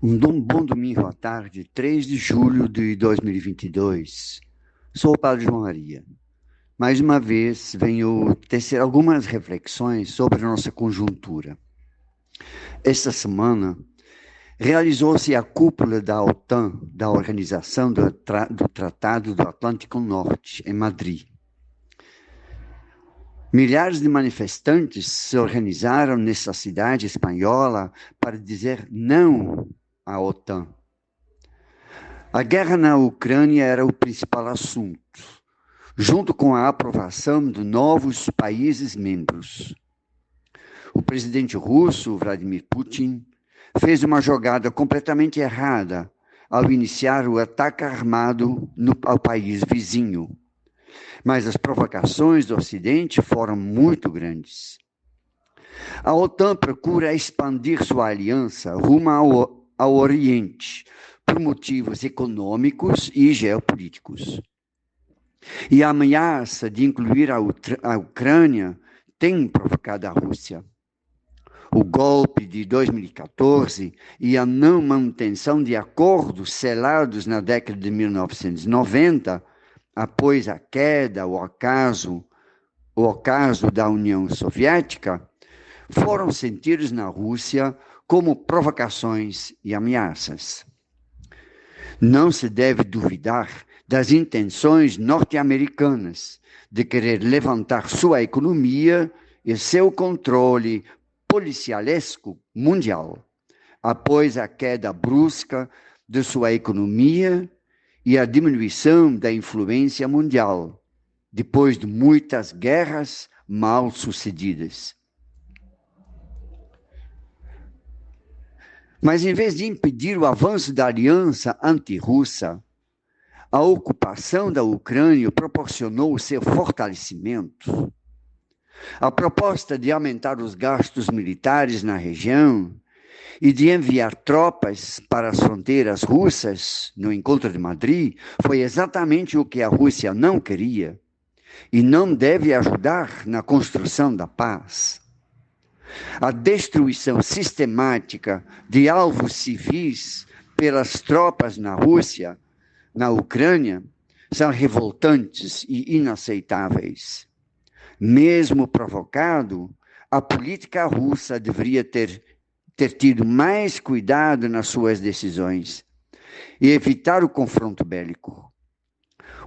Bom domingo à tarde, 3 de julho de 2022. Sou o Padre João Maria. Mais uma vez, venho tecer algumas reflexões sobre a nossa conjuntura. Esta semana, realizou-se a cúpula da OTAN, da Organização do Tratado do Atlântico Norte, em Madrid. Milhares de manifestantes se organizaram nessa cidade espanhola para dizer não à OTAN. A guerra na Ucrânia era o principal assunto, junto com a aprovação de novos países membros. O presidente russo, Vladimir Putin, fez uma jogada completamente errada ao iniciar o ataque armado ao país vizinho. Mas as provocações do Ocidente foram muito grandes. A OTAN procura expandir sua aliança rumo ao Oriente, por motivos econômicos e geopolíticos. E a ameaça de incluir a Ucrânia tem provocado a Rússia. O golpe de 2014 e a não manutenção de acordos selados na década de 1990, após a queda, o ocaso da União Soviética, foram sentidos na Rússia como provocações e ameaças. Não se deve duvidar das intenções norte-americanas de querer levantar sua economia e seu controle policialesco mundial, após a queda brusca de sua economia e a diminuição da influência mundial, depois de muitas guerras mal sucedidas. Mas, em vez de impedir o avanço da aliança anti-russa, a ocupação da Ucrânia proporcionou o seu fortalecimento. A proposta de aumentar os gastos militares na região e de enviar tropas para as fronteiras russas no encontro de Madrid foi exatamente o que a Rússia não queria e não deve ajudar na construção da paz. A destruição sistemática de alvos civis pelas tropas na Rússia, na Ucrânia, são revoltantes e inaceitáveis. Mesmo provocado, a política russa deveria ter tido mais cuidado nas suas decisões e evitar o confronto bélico.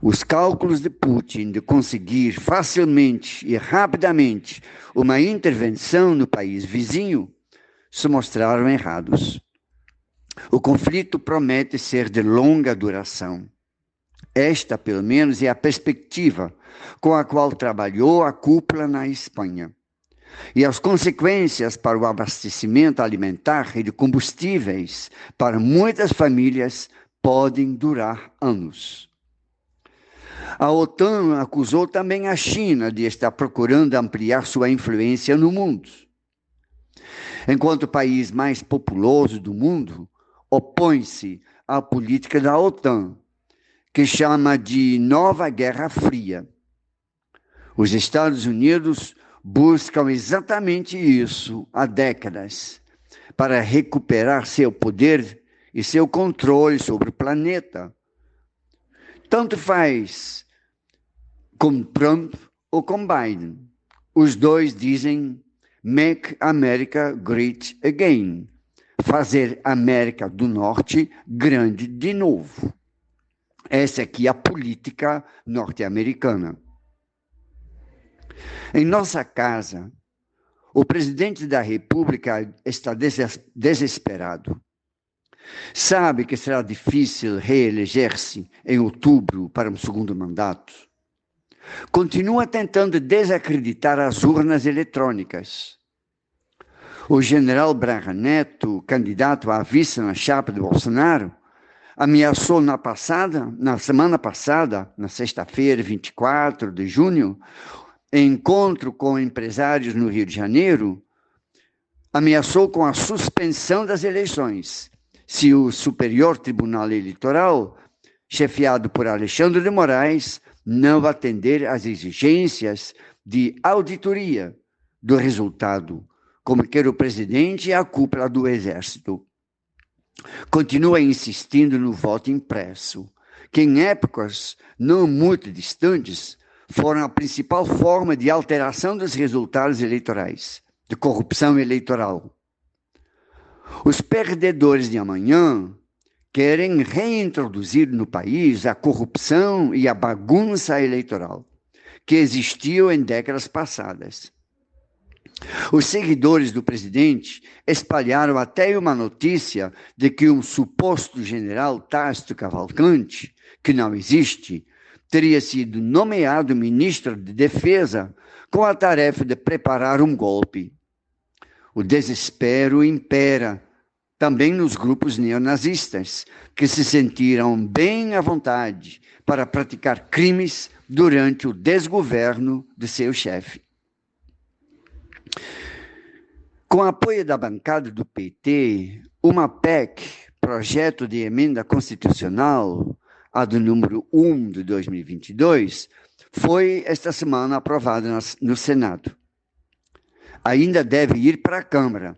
Os cálculos de Putin de conseguir facilmente e rapidamente uma intervenção no país vizinho se mostraram errados. O conflito promete ser de longa duração. Esta, pelo menos, é a perspectiva com a qual trabalhou a cúpula na Espanha. E as consequências para o abastecimento alimentar e de combustíveis para muitas famílias podem durar anos. A OTAN acusou também a China de estar procurando ampliar sua influência no mundo. Enquanto o país mais populoso do mundo opõe-se à política da OTAN, que chama de Nova Guerra Fria. Os Estados Unidos buscam exatamente isso há décadas, para recuperar seu poder e seu controle sobre o planeta. Tanto faz com Trump ou com Biden. Os dois dizem Make America Great Again. Fazer a América do Norte grande de novo. Essa aqui é a política norte-americana. Em nossa casa, o presidente da República está desesperado. Sabe que será difícil reeleger-se em outubro para um segundo mandato. Continua tentando desacreditar as urnas eletrônicas. O general Braga Neto, candidato a vice na chapa de Bolsonaro, ameaçou na semana passada, na sexta-feira, 24 de junho, em encontro com empresários no Rio de Janeiro, ameaçou com a suspensão das eleições, se o Superior Tribunal Eleitoral, chefiado por Alexandre de Moraes, não atender às exigências de auditoria do resultado, como quer o presidente e a cúpula do Exército. continua insistindo no voto impresso, que em épocas não muito distantes foram a principal forma de alteração dos resultados eleitorais, de corrupção eleitoral. Os perdedores de amanhã querem reintroduzir no país a corrupção e a bagunça eleitoral que existiu em décadas passadas. Os seguidores do presidente espalharam até uma notícia de que um suposto general Tácito Cavalcante, que não existe, teria sido nomeado ministro de Defesa com a tarefa de preparar um golpe. O desespero impera também nos grupos neonazistas, que se sentiram bem à vontade para praticar crimes durante o desgoverno de seu chefe. Com apoio da bancada do PT, uma PEC, Projeto de Emenda Constitucional, a do número 1 de 2022, foi esta semana aprovada no Senado. Ainda deve ir para a Câmara.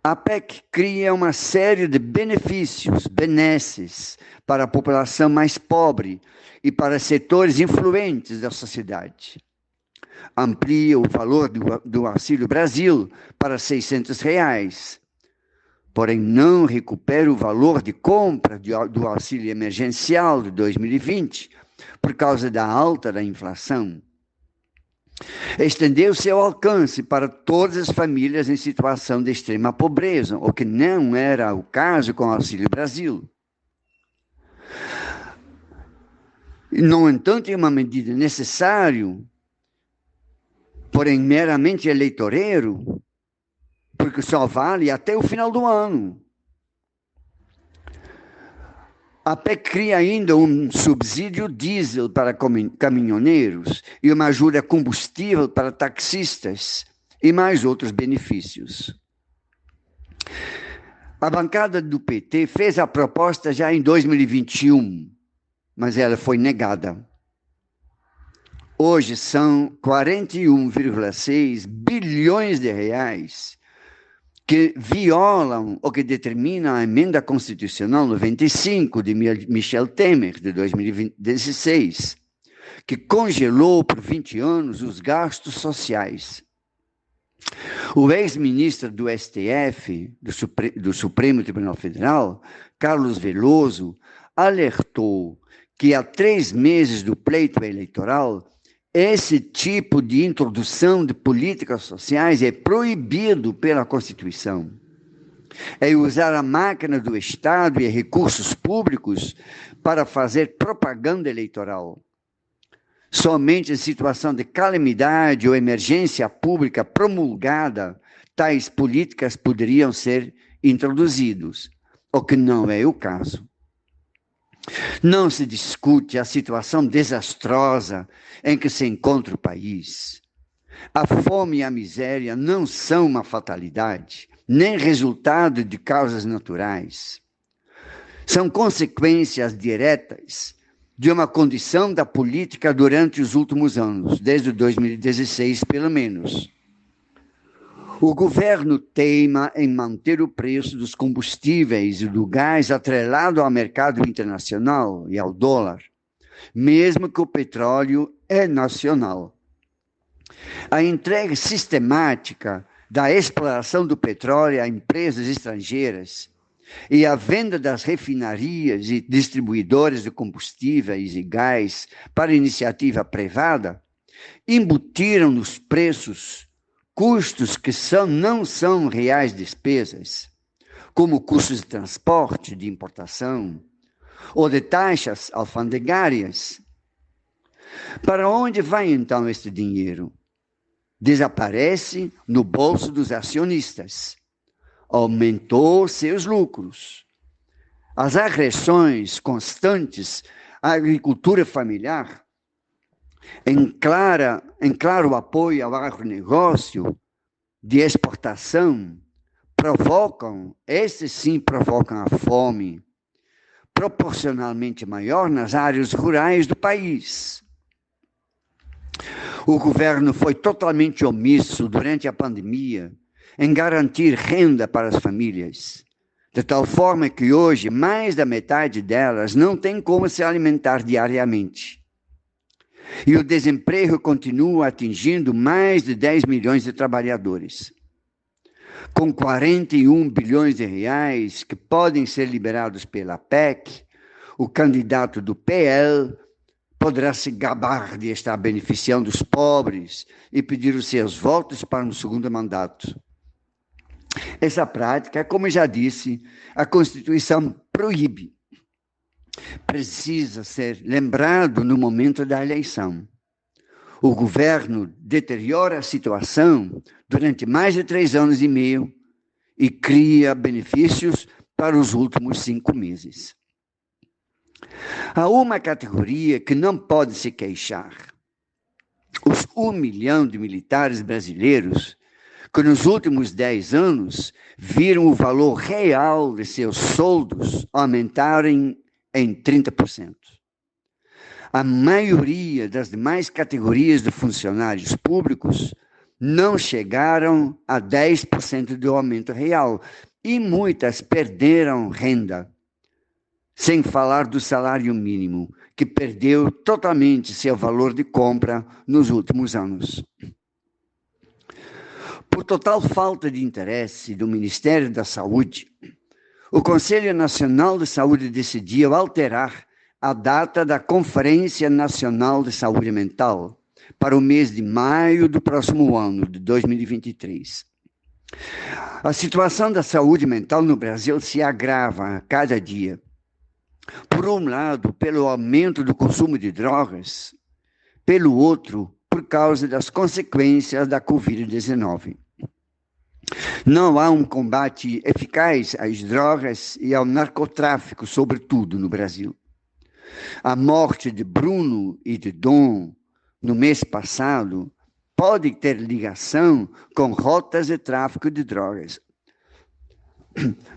A PEC cria uma série de benefícios, benesses, para a população mais pobre e para setores influentes da sociedade. Amplia o valor do Auxílio Brasil para R$ 600, porém não recupera o valor de compra do auxílio emergencial de 2020 por causa da alta da inflação. Estendeu seu alcance para todas as famílias em situação de extrema pobreza, o que não era o caso com o Auxílio Brasil. No entanto, é uma medida necessária, porém meramente eleitoreiro, porque só vale até o final do ano. A PEC cria ainda um subsídio diesel para caminhoneiros e uma ajuda combustível para taxistas e mais outros benefícios. A bancada do PT fez a proposta já em 2021, mas ela foi negada. Hoje são 41,6 bilhões de reais que violam o que determina a Emenda Constitucional 95 de Michel Temer, de 2016, que congelou por 20 anos os gastos sociais. O ex-ministro do STF, do Supremo Tribunal Federal, Carlos Veloso, alertou que há 3 meses do pleito eleitoral, esse tipo de introdução de políticas sociais é proibido pela Constituição. É usar a máquina do Estado e recursos públicos para fazer propaganda eleitoral. Somente em situação de calamidade ou emergência pública promulgada, tais políticas poderiam ser introduzidas, o que não é o caso. Não se discute a situação desastrosa em que se encontra o país. A fome e a miséria não são uma fatalidade, nem resultado de causas naturais. São consequências diretas de uma condição da política durante os últimos anos, desde 2016 pelo menos. O governo teima em manter o preço dos combustíveis e do gás atrelado ao mercado internacional e ao dólar, mesmo que o petróleo é nacional. A entrega sistemática da exploração do petróleo a empresas estrangeiras e a venda das refinarias e distribuidoras de combustíveis e gás para iniciativa privada embutiram nos preços custos que não são reais despesas, como custos de transporte, de importação, ou de taxas alfandegárias. Para onde vai então este dinheiro? Desaparece no bolso dos acionistas. Aumentou seus lucros. As agressões constantes à agricultura familiar, em claro apoio ao agronegócio de exportação, esses sim provocam a fome, proporcionalmente maior nas áreas rurais do país. O governo foi totalmente omisso durante a pandemia em garantir renda para as famílias, de tal forma que hoje mais da metade delas não tem como se alimentar diariamente. E o desemprego continua atingindo mais de 10 milhões de trabalhadores. Com 41 bilhões de reais que podem ser liberados pela PEC, o candidato do PL poderá se gabar de estar beneficiando os pobres e pedir os seus votos para um segundo mandato. Essa prática, como já disse, a Constituição proíbe. Precisa ser lembrado no momento da eleição. O governo deteriora a situação durante mais de 3 anos e meio e cria benefícios para os últimos 5 meses. Há uma categoria que não pode se queixar. Os 1 milhão de militares brasileiros que nos últimos 10 anos viram o valor real de seus soldos aumentarem em 30%. A maioria das demais categorias de funcionários públicos não chegaram a 10% do aumento real e muitas perderam renda, sem falar do salário mínimo, que perdeu totalmente seu valor de compra nos últimos anos. Por total falta de interesse do Ministério da Saúde, o Conselho Nacional de Saúde decidiu alterar a data da Conferência Nacional de Saúde Mental para o mês de maio do próximo ano, de 2023. A situação da saúde mental no Brasil se agrava a cada dia. Por um lado, pelo aumento do consumo de drogas, pelo outro, por causa das consequências da Covid-19. Não há um combate eficaz às drogas e ao narcotráfico, sobretudo no Brasil. A morte de Bruno e de Dom no mês passado pode ter ligação com rotas de tráfico de drogas.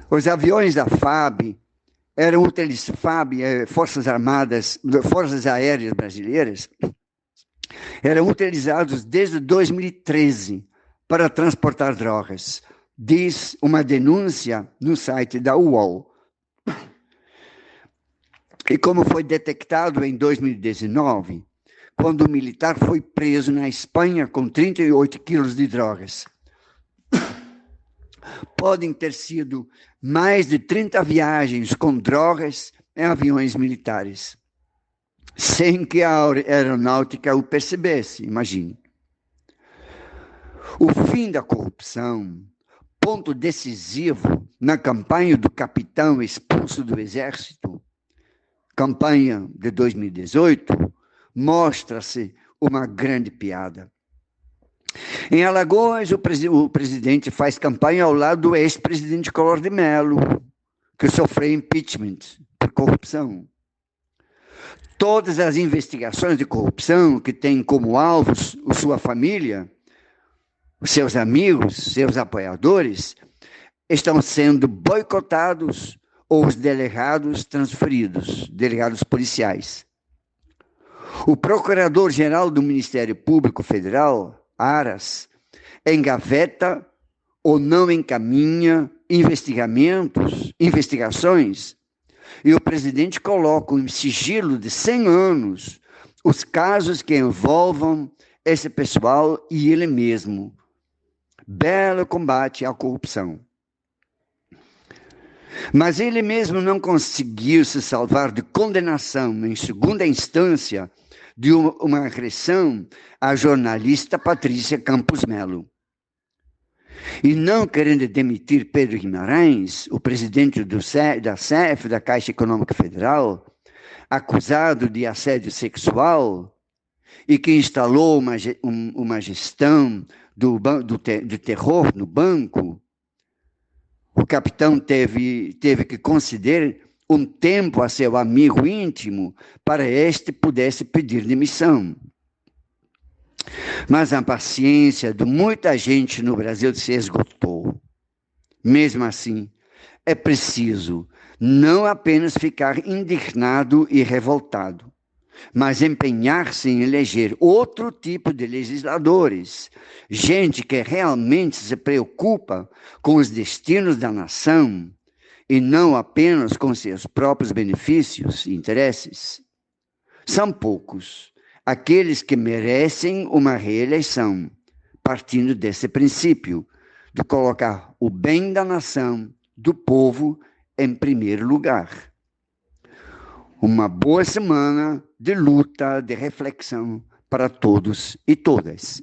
Os aviões da FAB eram Forças Armadas, Forças Aéreas Brasileiras, eram utilizados desde 2013 para transportar drogas, diz uma denúncia no site da UOL. E como foi detectado em 2019, quando o militar foi preso na Espanha com 38 quilos de drogas. Podem ter sido mais de 30 viagens com drogas em aviões militares, sem que a aeronáutica o percebesse, imagine. O fim da corrupção, ponto decisivo na campanha do capitão expulso do Exército, campanha de 2018, mostra-se uma grande piada. Em Alagoas, o presidente faz campanha ao lado do ex-presidente Collor de Mello, que sofreu impeachment por corrupção. Todas as investigações de corrupção que têm como alvos sua família, seus amigos, seus apoiadores, estão sendo boicotados ou os delegados transferidos, delegados policiais. O Procurador-Geral do Ministério Público Federal, Aras, engaveta ou não encaminha investigações, e o presidente coloca em sigilo de 100 anos os casos que envolvam esse pessoal e ele mesmo. Belo combate à corrupção. Mas ele mesmo não conseguiu se salvar de condenação em segunda instância de uma agressão à jornalista Patrícia Campos Melo. E não querendo demitir Pedro Guimarães, o presidente da CEF, da Caixa Econômica Federal, acusado de assédio sexual e que instalou uma gestão de terror no banco, o capitão teve que conceder um tempo a seu amigo íntimo para este pudesse pedir demissão. Mas a paciência de muita gente no Brasil se esgotou. Mesmo assim, é preciso não apenas ficar indignado e revoltado, mas empenhar-se em eleger outro tipo de legisladores, gente que realmente se preocupa com os destinos da nação e não apenas com seus próprios benefícios e interesses. São poucos aqueles que merecem uma reeleição, partindo desse princípio de colocar o bem da nação, do povo, em primeiro lugar. Uma boa semana de luta, de reflexão para todos e todas.